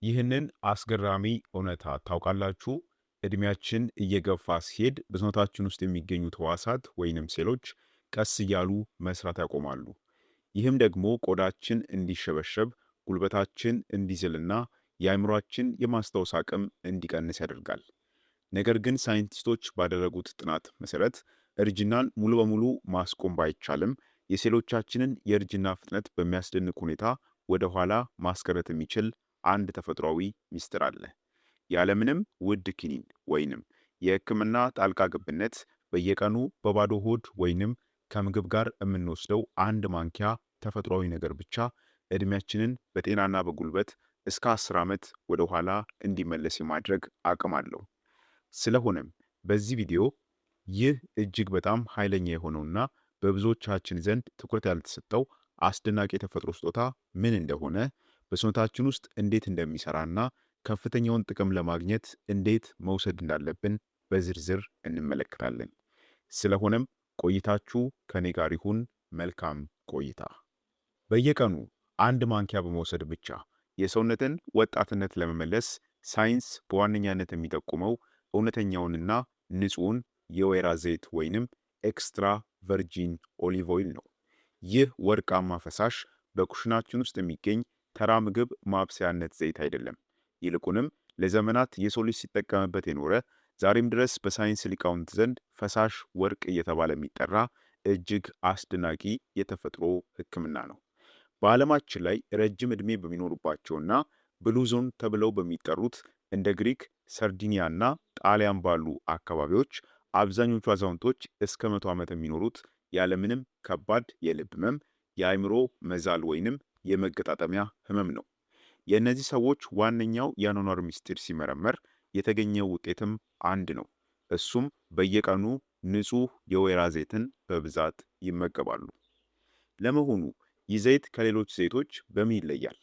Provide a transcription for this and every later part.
ይህንን አስገራሚ እውነታ ታውቃላችሁ? እድሜያችን እየገፋ ሲሄድ በሰውነታችን ውስጥ የሚገኙት ሕዋሳት ወይንም ሴሎች ቀስ እያሉ መስራት ያቆማሉ። ይህም ደግሞ ቆዳችን እንዲሸበሸብ፣ ጉልበታችን እንዲዝልና የአእምሯችን የማስታወስ አቅም እንዲቀንስ ያደርጋል። ነገር ግን ሳይንቲስቶች ባደረጉት ጥናት መሰረት እርጅናን ሙሉ በሙሉ ማስቆም ባይቻልም የሴሎቻችንን የእርጅና ፍጥነት በሚያስደንቅ ሁኔታ ወደ ኋላ ማስቀረት የሚችል አንድ ተፈጥሯዊ ሚስጥር አለ። ያለምንም ውድ ኪኒን ወይንም የሕክምና ጣልቃ ገብነት በየቀኑ በባዶ ሆድ ወይንም ከምግብ ጋር የምንወስደው አንድ ማንኪያ ተፈጥሯዊ ነገር ብቻ እድሜያችንን በጤናና በጉልበት እስከ 10 ዓመት ወደ ኋላ እንዲመለስ የማድረግ አቅም አለው። ስለሆነም በዚህ ቪዲዮ ይህ እጅግ በጣም ኃይለኛ የሆነውና በብዙዎቻችን ዘንድ ትኩረት ያልተሰጠው አስደናቂ የተፈጥሮ ስጦታ ምን እንደሆነ፣ በሰውነታችን ውስጥ እንዴት እንደሚሰራና ከፍተኛውን ጥቅም ለማግኘት እንዴት መውሰድ እንዳለብን በዝርዝር እንመለከታለን። ስለሆነም ቆይታችሁ ከኔ ጋር ይሁን። መልካም ቆይታ። በየቀኑ አንድ ማንኪያ በመውሰድ ብቻ የሰውነትን ወጣትነት ለመመለስ ሳይንስ በዋነኛነት የሚጠቁመው እውነተኛውንና ንጹሕን የወይራ ዘይት ወይንም ኤክስትራ ቨርጂን ኦሊቭ ኦይል ነው። ይህ ወርቃማ ፈሳሽ በኩሽናችን ውስጥ የሚገኝ ተራ ምግብ ማብሰያነት ዘይት አይደለም። ይልቁንም ለዘመናት የሰው ልጅ ሲጠቀምበት የኖረ ዛሬም ድረስ በሳይንስ ሊቃውንት ዘንድ ፈሳሽ ወርቅ እየተባለ የሚጠራ እጅግ አስደናቂ የተፈጥሮ ሕክምና ነው። በዓለማችን ላይ ረጅም ዕድሜ በሚኖሩባቸውና ብሉ ዞን ተብለው በሚጠሩት እንደ ግሪክ፣ ሰርዲኒያና ጣሊያን ባሉ አካባቢዎች አብዛኞቹ አዛውንቶች እስከ 100 ዓመት የሚኖሩት ያለምንም ከባድ የልብ ህመም፣ የአእምሮ መዛል ወይንም የመገጣጠሚያ ህመም ነው። የእነዚህ ሰዎች ዋነኛው የአኗኗር ምስጢር ሲመረመር የተገኘው ውጤትም አንድ ነው። እሱም በየቀኑ ንጹህ የወይራ ዘይትን በብዛት ይመገባሉ። ለመሆኑ ይህ ዘይት ከሌሎች ዘይቶች በምን ይለያል?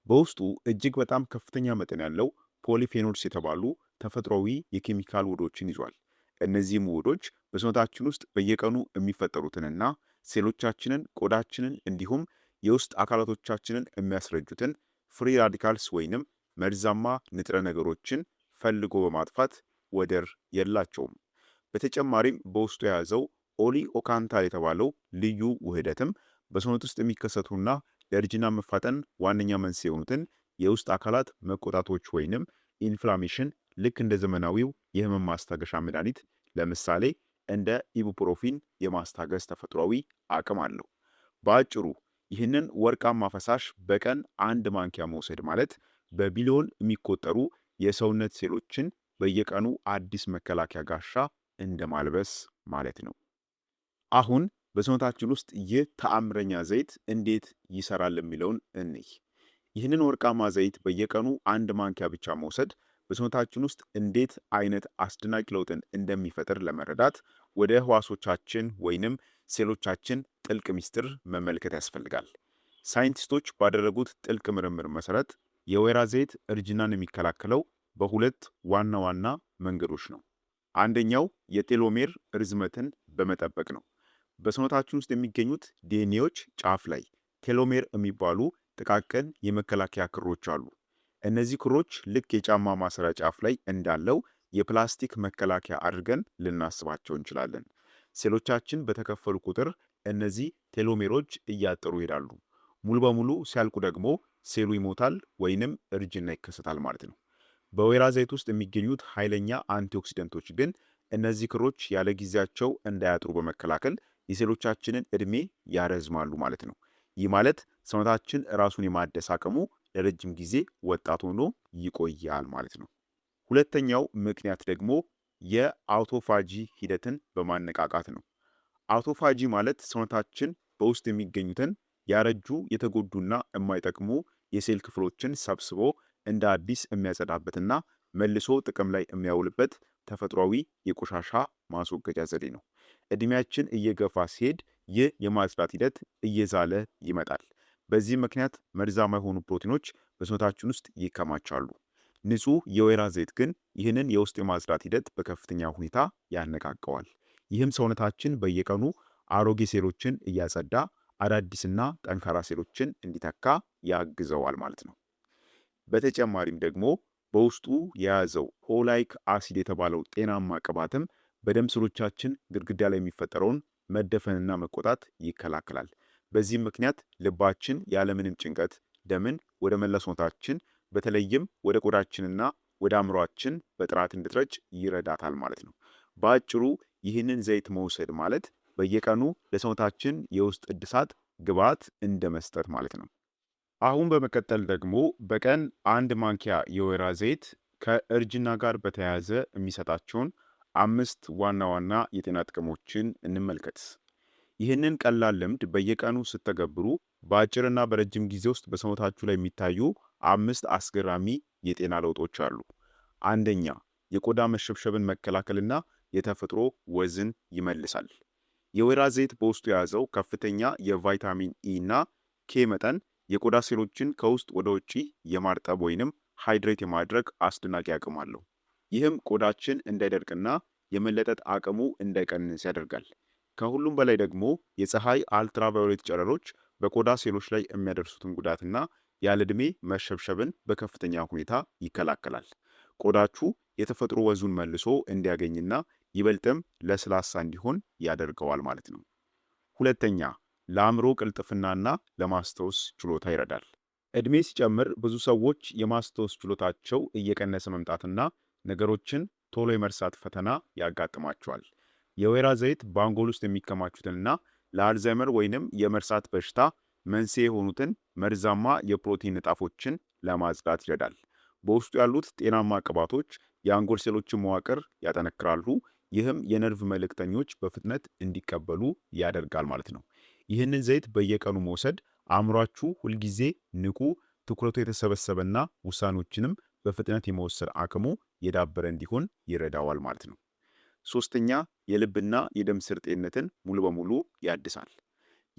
በውስጡ እጅግ በጣም ከፍተኛ መጠን ያለው ፖሊፌኖልስ የተባሉ ተፈጥሯዊ የኬሚካል ውህዶችን ይዟል። እነዚህም ውህዶች በሰውነታችን ውስጥ በየቀኑ የሚፈጠሩትንና ሴሎቻችንን፣ ቆዳችንን እንዲሁም የውስጥ አካላቶቻችንን የሚያስረጁትን ፍሪ ራዲካልስ ወይንም መርዛማ ንጥረ ነገሮችን ፈልጎ በማጥፋት ወደር የላቸውም። በተጨማሪም በውስጡ የያዘው ኦሊ ኦካንታል የተባለው ልዩ ውህደትም በሰውነት ውስጥ የሚከሰቱና ለእርጅና መፋጠን ዋነኛ መንስኤ የሆኑትን የውስጥ አካላት መቆጣቶች ወይንም ኢንፍላሜሽን ልክ እንደ ዘመናዊው የህመም ማስታገሻ መድኃኒት ለምሳሌ እንደ ኢቡፕሮፊን የማስታገስ ተፈጥሯዊ አቅም አለው። በአጭሩ ይህንን ወርቃማ ፈሳሽ በቀን አንድ ማንኪያ መውሰድ ማለት በቢሊዮን የሚቆጠሩ የሰውነት ሴሎችን በየቀኑ አዲስ መከላከያ ጋሻ እንደማልበስ ማለት ነው። አሁን በሰውነታችን ውስጥ ይህ ተአምረኛ ዘይት እንዴት ይሰራል የሚለውን እንይ። ይህንን ወርቃማ ዘይት በየቀኑ አንድ ማንኪያ ብቻ መውሰድ በሰውነታችን ውስጥ እንዴት አይነት አስደናቂ ለውጥን እንደሚፈጥር ለመረዳት ወደ ህዋሶቻችን ወይንም ሴሎቻችን ጥልቅ ሚስጥር መመልከት ያስፈልጋል። ሳይንቲስቶች ባደረጉት ጥልቅ ምርምር መሰረት የወይራ ዘይት እርጅናን የሚከላከለው በሁለት ዋና ዋና መንገዶች ነው። አንደኛው የቴሎሜር ርዝመትን በመጠበቅ ነው። በሰውነታችን ውስጥ የሚገኙት ዲኤንኤዎች ጫፍ ላይ ቴሎሜር የሚባሉ ጥቃቅን የመከላከያ ክሮች አሉ። እነዚህ ክሮች ልክ የጫማ ማሰሪያ ጫፍ ላይ እንዳለው የፕላስቲክ መከላከያ አድርገን ልናስባቸው እንችላለን። ሴሎቻችን በተከፈሉ ቁጥር እነዚህ ቴሎሜሮች እያጠሩ ይሄዳሉ። ሙሉ በሙሉ ሲያልቁ ደግሞ ሴሉ ይሞታል ወይንም እርጅና ይከሰታል ማለት ነው። በወይራ ዘይት ውስጥ የሚገኙት ኃይለኛ አንቲኦክሲደንቶች ግን እነዚህ ክሮች ያለ ጊዜያቸው እንዳያጥሩ በመከላከል የሴሎቻችንን ዕድሜ ያረዝማሉ ማለት ነው። ይህ ማለት ሰውነታችን ራሱን የማደስ አቅሙ ለረጅም ጊዜ ወጣት ሆኖ ይቆያል ማለት ነው። ሁለተኛው ምክንያት ደግሞ የአውቶፋጂ ሂደትን በማነቃቃት ነው። አውቶፋጂ ማለት ሰውነታችን በውስጥ የሚገኙትን ያረጁ የተጎዱና የማይጠቅሙ የሴል ክፍሎችን ሰብስቦ እንደ አዲስ የሚያጸዳበትና መልሶ ጥቅም ላይ የሚያውልበት ተፈጥሯዊ የቆሻሻ ማስወገጃ ዘዴ ነው። እድሜያችን እየገፋ ሲሄድ ይህ የማጽዳት ሂደት እየዛለ ይመጣል። በዚህ ምክንያት መርዛማ የሆኑ ፕሮቲኖች በሰውነታችን ውስጥ ይከማቻሉ። ንጹህ የወይራ ዘይት ግን ይህንን የውስጥ የማጽዳት ሂደት በከፍተኛ ሁኔታ ያነቃቀዋል። ይህም ሰውነታችን በየቀኑ አሮጌ ሴሎችን እያጸዳ አዳዲስና ጠንካራ ሴሎችን እንዲተካ ያግዘዋል ማለት ነው። በተጨማሪም ደግሞ በውስጡ የያዘው ኦላይክ አሲድ የተባለው ጤናማ ቅባትም በደም ስሮቻችን ግድግዳ ላይ የሚፈጠረውን መደፈንና መቆጣት ይከላከላል። በዚህም ምክንያት ልባችን ያለምንም ጭንቀት ደምን ወደ መላ ሰውነታችን በተለይም ወደ ቆዳችንና ወደ አእምሯችን በጥራት እንድትረጭ ይረዳታል ማለት ነው። በአጭሩ ይህንን ዘይት መውሰድ ማለት በየቀኑ ለሰውነታችን የውስጥ እድሳት ግብዓት እንደ መስጠት ማለት ነው። አሁን በመቀጠል ደግሞ በቀን 1 ማንኪያ የወይራ ዘይት ከእርጅና ጋር በተያያዘ የሚሰጣቸውን 5 ዋና ዋና የጤና ጥቅሞችን እንመልከት። ይህንን ቀላል ልምድ በየቀኑ ስትተገብሩ በአጭርና በረጅም ጊዜ ውስጥ በሰውነታችሁ ላይ የሚታዩ 5 አስገራሚ የጤና ለውጦች አሉ። አንደኛ፣ የቆዳ መሸብሸብን መከላከልና የተፈጥሮ ወዝን ይመልሳል። የወይራ ዘይት በውስጡ የያዘው ከፍተኛ የቫይታሚን ኢ እና ኬ መጠን የቆዳ ሴሎችን ከውስጥ ወደ ውጪ የማርጠብ ወይንም ሃይድሬት የማድረግ አስደናቂ አቅም አለው። ይህም ቆዳችን እንዳይደርቅና የመለጠጥ አቅሙ እንዳይቀንስ ያደርጋል። ከሁሉም በላይ ደግሞ የፀሐይ አልትራቫዮሌት ጨረሮች በቆዳ ሴሎች ላይ የሚያደርሱትን ጉዳትና ያለ ዕድሜ መሸብሸብን በከፍተኛ ሁኔታ ይከላከላል። ቆዳችሁ የተፈጥሮ ወዙን መልሶ እንዲያገኝና ይበልጥም ለስላሳ እንዲሆን ያደርገዋል ማለት ነው። ሁለተኛ፣ ለአእምሮ ቅልጥፍናና ለማስታወስ ችሎታ ይረዳል። ዕድሜ ሲጨምር ብዙ ሰዎች የማስታወስ ችሎታቸው እየቀነሰ መምጣትና ነገሮችን ቶሎ የመርሳት ፈተና ያጋጥማቸዋል። የወይራ ዘይት በአንጎል ውስጥ የሚከማቹትንና ለአልዛይመር ወይንም የመርሳት በሽታ መንስኤ የሆኑትን መርዛማ የፕሮቲን ንጣፎችን ለማጽዳት ይረዳል። በውስጡ ያሉት ጤናማ ቅባቶች የአንጎል ሴሎችን መዋቅር ያጠነክራሉ። ይህም የነርቭ መልእክተኞች በፍጥነት እንዲቀበሉ ያደርጋል ማለት ነው። ይህንን ዘይት በየቀኑ መውሰድ አእምሯችሁ ሁልጊዜ ንቁ፣ ትኩረቱ የተሰበሰበና ውሳኔዎችንም በፍጥነት የመወሰድ አቅሙ የዳበረ እንዲሆን ይረዳዋል ማለት ነው። ሶስተኛ፣ የልብና የደም ስር ጤንነትን ሙሉ በሙሉ ያድሳል።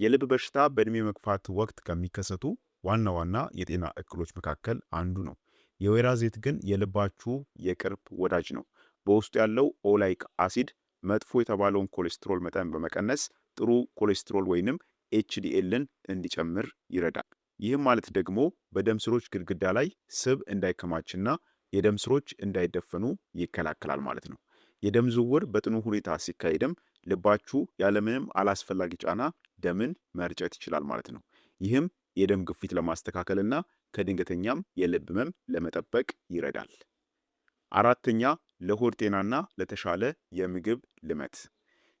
የልብ በሽታ በእድሜ መግፋት ወቅት ከሚከሰቱ ዋና ዋና የጤና እክሎች መካከል አንዱ ነው። የወይራ ዘይት ግን የልባችሁ የቅርብ ወዳጅ ነው። በውስጡ ያለው ኦላይክ አሲድ መጥፎ የተባለውን ኮሌስትሮል መጠን በመቀነስ ጥሩ ኮሌስትሮል ወይንም ኤችዲኤልን እንዲጨምር ይረዳል። ይህም ማለት ደግሞ በደም ስሮች ግድግዳ ላይ ስብ እንዳይከማችና የደም ስሮች እንዳይደፈኑ ይከላከላል ማለት ነው። የደም ዝውውር በጥኑ ሁኔታ ሲካሄድም ልባችሁ ያለምንም አላስፈላጊ ጫና ደምን መርጨት ይችላል ማለት ነው። ይህም የደም ግፊት ለማስተካከልና ከድንገተኛም የልብ ህመም ለመጠበቅ ይረዳል። አራተኛ፣ ለሆድ ጤናና ለተሻለ የምግብ ልመት።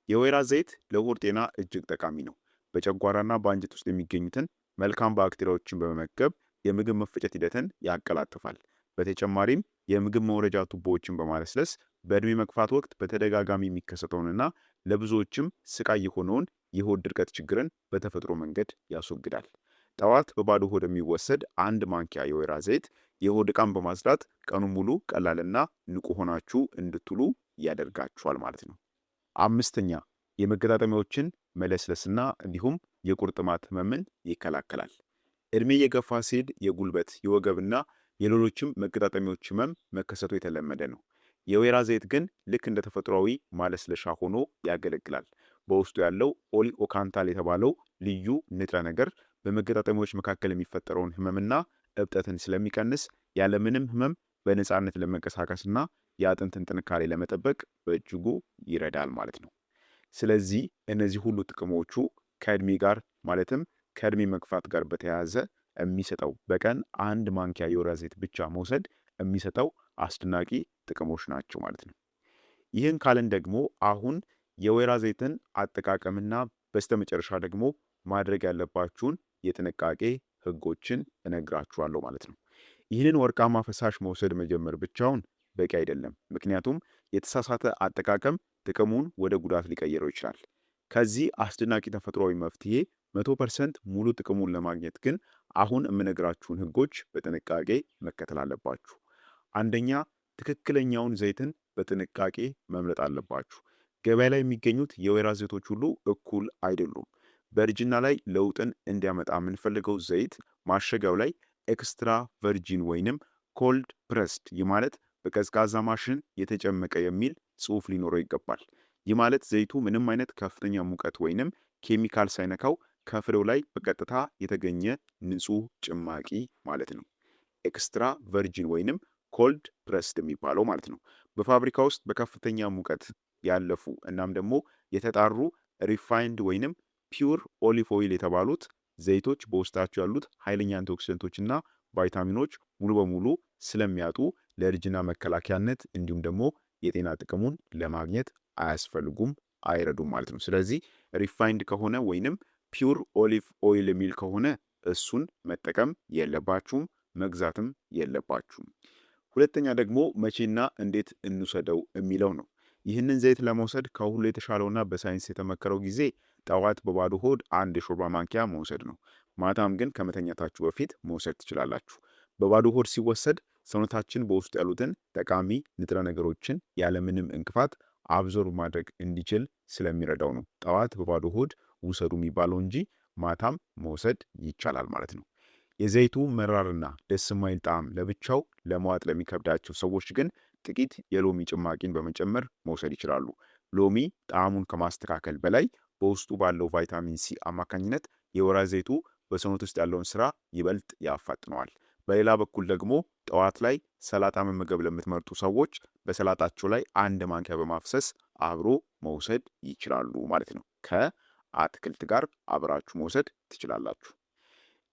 የወይራ ዘይት ለሆድ ጤና እጅግ ጠቃሚ ነው። በጨጓራና በአንጀት ውስጥ የሚገኙትን መልካም ባክቴሪያዎችን በመመገብ የምግብ መፈጨት ሂደትን ያቀላጥፋል። በተጨማሪም የምግብ መውረጃ ቱቦዎችን በማለስለስ በእድሜ መግፋት ወቅት በተደጋጋሚ የሚከሰተውንና ለብዙዎችም ስቃይ የሆነውን የሆድ ድርቀት ችግርን በተፈጥሮ መንገድ ያስወግዳል። ጠዋት በባዶ ሆድ የሚወሰድ 1 ማንኪያ የወይራ ዘይት የሆድ ዕቃን በማጽዳት ቀኑን ሙሉ ቀላልና ንቁ ሆናችሁ እንድትውሉ ያደርጋችኋል ማለት ነው። አምስተኛ፣ የመገጣጠሚያዎችን መለስለስና እንዲሁም የቁርጥማት ህመምን ይከላከላል። እድሜ የገፋ ሲሄድ የጉልበት የወገብና የሌሎችም መገጣጠሚያዎች ህመም መከሰቱ የተለመደ ነው። የወይራ ዘይት ግን ልክ እንደ ተፈጥሯዊ ማለስለሻ ሆኖ ያገለግላል። በውስጡ ያለው ኦሊኦካንታል የተባለው ልዩ ንጥረ ነገር በመገጣጠሚያዎች መካከል የሚፈጠረውን ህመምና እብጠትን ስለሚቀንስ ያለምንም ህመም በነፃነት ለመንቀሳቀስና የአጥንትን ጥንካሬ ለመጠበቅ በእጅጉ ይረዳል ማለት ነው። ስለዚህ እነዚህ ሁሉ ጥቅሞቹ ከእድሜ ጋር ማለትም ከእድሜ መግፋት ጋር በተያያዘ የሚሰጠው በቀን 1 ማንኪያ የወይራ ዘይት ብቻ መውሰድ የሚሰጠው አስደናቂ ጥቅሞች ናቸው ማለት ነው። ይህን ካልን ደግሞ አሁን የወይራ ዘይትን አጠቃቀምና በስተመጨረሻ ደግሞ ማድረግ ያለባችሁን የጥንቃቄ ህጎችን እነግራችኋለሁ ማለት ነው። ይህንን ወርቃማ ፈሳሽ መውሰድ መጀመር ብቻውን በቂ አይደለም። ምክንያቱም የተሳሳተ አጠቃቀም ጥቅሙን ወደ ጉዳት ሊቀይረው ይችላል። ከዚህ አስደናቂ ተፈጥሯዊ መፍትሄ 100% ሙሉ ጥቅሙን ለማግኘት ግን አሁን የምነግራችሁን ህጎች በጥንቃቄ መከተል አለባችሁ። አንደኛ፣ ትክክለኛውን ዘይትን በጥንቃቄ መምረጥ አለባችሁ። ገበያ ላይ የሚገኙት የወይራ ዘይቶች ሁሉ እኩል አይደሉም። በእርጅና ላይ ለውጥን እንዲያመጣ የምንፈልገው ዘይት ማሸጊያው ላይ ኤክስትራ ቨርጂን ወይንም ኮልድ ፕረስድ፣ ይህ ማለት በቀዝቃዛ ማሽን የተጨመቀ የሚል ጽሑፍ ሊኖረው ይገባል። ይህ ማለት ዘይቱ ምንም አይነት ከፍተኛ ሙቀት ወይንም ኬሚካል ሳይነካው ከፍሬው ላይ በቀጥታ የተገኘ ንጹህ ጭማቂ ማለት ነው። ኤክስትራ ቨርጂን ወይንም ኮልድ ፕረስድ የሚባለው ማለት ነው። በፋብሪካ ውስጥ በከፍተኛ ሙቀት ያለፉ እናም ደግሞ የተጣሩ ሪፋይንድ ወይንም ፒውር ኦሊቭ ኦይል የተባሉት ዘይቶች በውስጣቸው ያሉት ኃይለኛ አንቲኦክሲደንቶች እና ቫይታሚኖች ሙሉ በሙሉ ስለሚያጡ ለእርጅና መከላከያነት እንዲሁም ደግሞ የጤና ጥቅሙን ለማግኘት አያስፈልጉም፣ አይረዱም ማለት ነው። ስለዚህ ሪፋይንድ ከሆነ ወይንም ፒውር ኦሊቭ ኦይል የሚል ከሆነ እሱን መጠቀም የለባችሁም፣ መግዛትም የለባችሁም። ሁለተኛ ደግሞ መቼና እንዴት እንውሰደው የሚለው ነው። ይህንን ዘይት ለመውሰድ ከሁሉ የተሻለውና በሳይንስ የተመከረው ጊዜ ጠዋት በባዶ ሆድ አንድ የሾርባ ማንኪያ መውሰድ ነው። ማታም ግን ከመተኛታችሁ በፊት መውሰድ ትችላላችሁ። በባዶ ሆድ ሲወሰድ ሰውነታችን በውስጡ ያሉትን ጠቃሚ ንጥረ ነገሮችን ያለምንም እንቅፋት አብዞርብ ማድረግ እንዲችል ስለሚረዳው ነው ጠዋት በባዶ ሆድ ውሰዱ የሚባለው እንጂ ማታም መውሰድ ይቻላል ማለት ነው። የዘይቱ መራርና ደስ የማይል ጣዕም ለብቻው ለመዋጥ ለሚከብዳቸው ሰዎች ግን ጥቂት የሎሚ ጭማቂን በመጨመር መውሰድ ይችላሉ። ሎሚ ጣዕሙን ከማስተካከል በላይ በውስጡ ባለው ቫይታሚን ሲ አማካኝነት የወይራ ዘይቱ በሰውነት ውስጥ ያለውን ስራ ይበልጥ ያፋጥነዋል። በሌላ በኩል ደግሞ ጠዋት ላይ ሰላጣ መመገብ ለምትመርጡ ሰዎች በሰላጣቸው ላይ አንድ ማንኪያ በማፍሰስ አብሮ መውሰድ ይችላሉ ማለት ነው። ከአትክልት ጋር አብራችሁ መውሰድ ትችላላችሁ።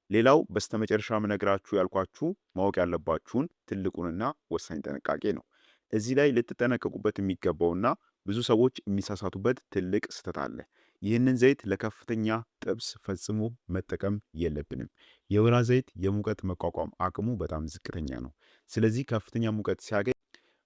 ሌላው በስተመጨረሻ ምነግራችሁ ያልኳችሁ ማወቅ ያለባችሁን ትልቁንና ወሳኝ ጥንቃቄ ነው። እዚህ ላይ ልትጠነቀቁበት የሚገባውና ብዙ ሰዎች የሚሳሳቱበት ትልቅ ስህተት አለ። ይህንን ዘይት ለከፍተኛ ጥብስ ፈጽሞ መጠቀም የለብንም። የወይራ ዘይት የሙቀት መቋቋም አቅሙ በጣም ዝቅተኛ ነው። ስለዚህ ከፍተኛ ሙቀት ሲያገኝ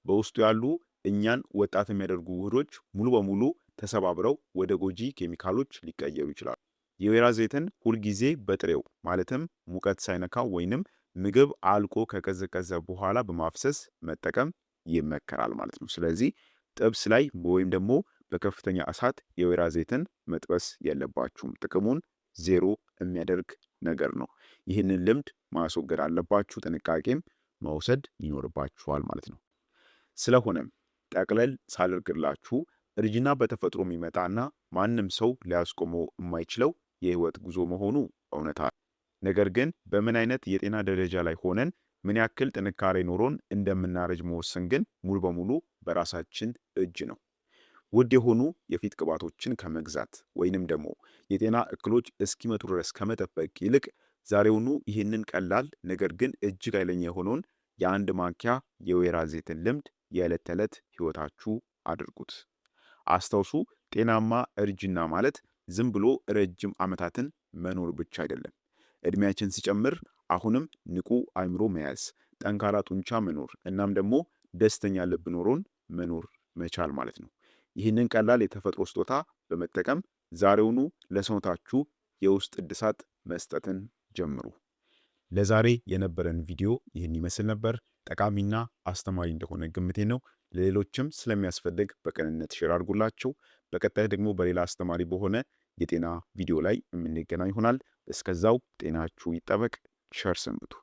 በውስጡ ያሉ እኛን ወጣት የሚያደርጉ ውህዶች ሙሉ በሙሉ ተሰባብረው ወደ ጎጂ ኬሚካሎች ሊቀየሩ ይችላሉ። የወይራ ዘይትን ሁልጊዜ በጥሬው ማለትም ሙቀት ሳይነካው ወይንም ምግብ አልቆ ከቀዘቀዘ በኋላ በማፍሰስ መጠቀም ይመከራል ማለት ነው። ስለዚህ ጥብስ ላይ ወይም ደግሞ በከፍተኛ እሳት የወይራ ዘይትን መጥበስ የለባችሁም። ጥቅሙን ዜሮ የሚያደርግ ነገር ነው። ይህንን ልምድ ማስወገድ አለባችሁ። ጥንቃቄም መውሰድ ይኖርባችኋል ማለት ነው። ስለሆነም ጠቅለል ሳልርግላችሁ እርጅና በተፈጥሮ የሚመጣና ማንም ሰው ሊያስቆመው የማይችለው የህይወት ጉዞ መሆኑ እውነታ። ነገር ግን በምን አይነት የጤና ደረጃ ላይ ሆነን ምን ያክል ጥንካሬ ኖሮን እንደምናረጅ መወሰን ግን ሙሉ በሙሉ በራሳችን እጅ ነው። ውድ የሆኑ የፊት ቅባቶችን ከመግዛት ወይንም ደግሞ የጤና እክሎች እስኪመጡ ድረስ ከመጠበቅ ይልቅ ዛሬውኑ ይህንን ቀላል ነገር ግን እጅግ ኃይለኛ የሆነውን የአንድ ማንኪያ የወይራ ዘይትን ልምድ የዕለት ተዕለት ህይወታችሁ አድርጉት። አስታውሱ፣ ጤናማ እርጅና ማለት ዝም ብሎ ረጅም ዓመታትን መኖር ብቻ አይደለም። እድሜያችን ሲጨምር አሁንም ንቁ አእምሮ መያዝ፣ ጠንካራ ጡንቻ መኖር እናም ደግሞ ደስተኛ ልብ ኖሮን መኖር መቻል ማለት ነው። ይህንን ቀላል የተፈጥሮ ስጦታ በመጠቀም ዛሬውኑ ለሰውነታችሁ የውስጥ እድሳት መስጠትን ጀምሩ። ለዛሬ የነበረን ቪዲዮ ይህን ይመስል ነበር። ጠቃሚና አስተማሪ እንደሆነ ግምቴ ነው። ለሌሎችም ስለሚያስፈልግ በቅንነት ሼር አድርጉላቸው። በቀጣይ ደግሞ በሌላ አስተማሪ በሆነ የጤና ቪዲዮ ላይ የምንገናኝ ይሆናል። እስከዛው ጤናችሁ ይጠበቅ። ቸር ሰንብቱ።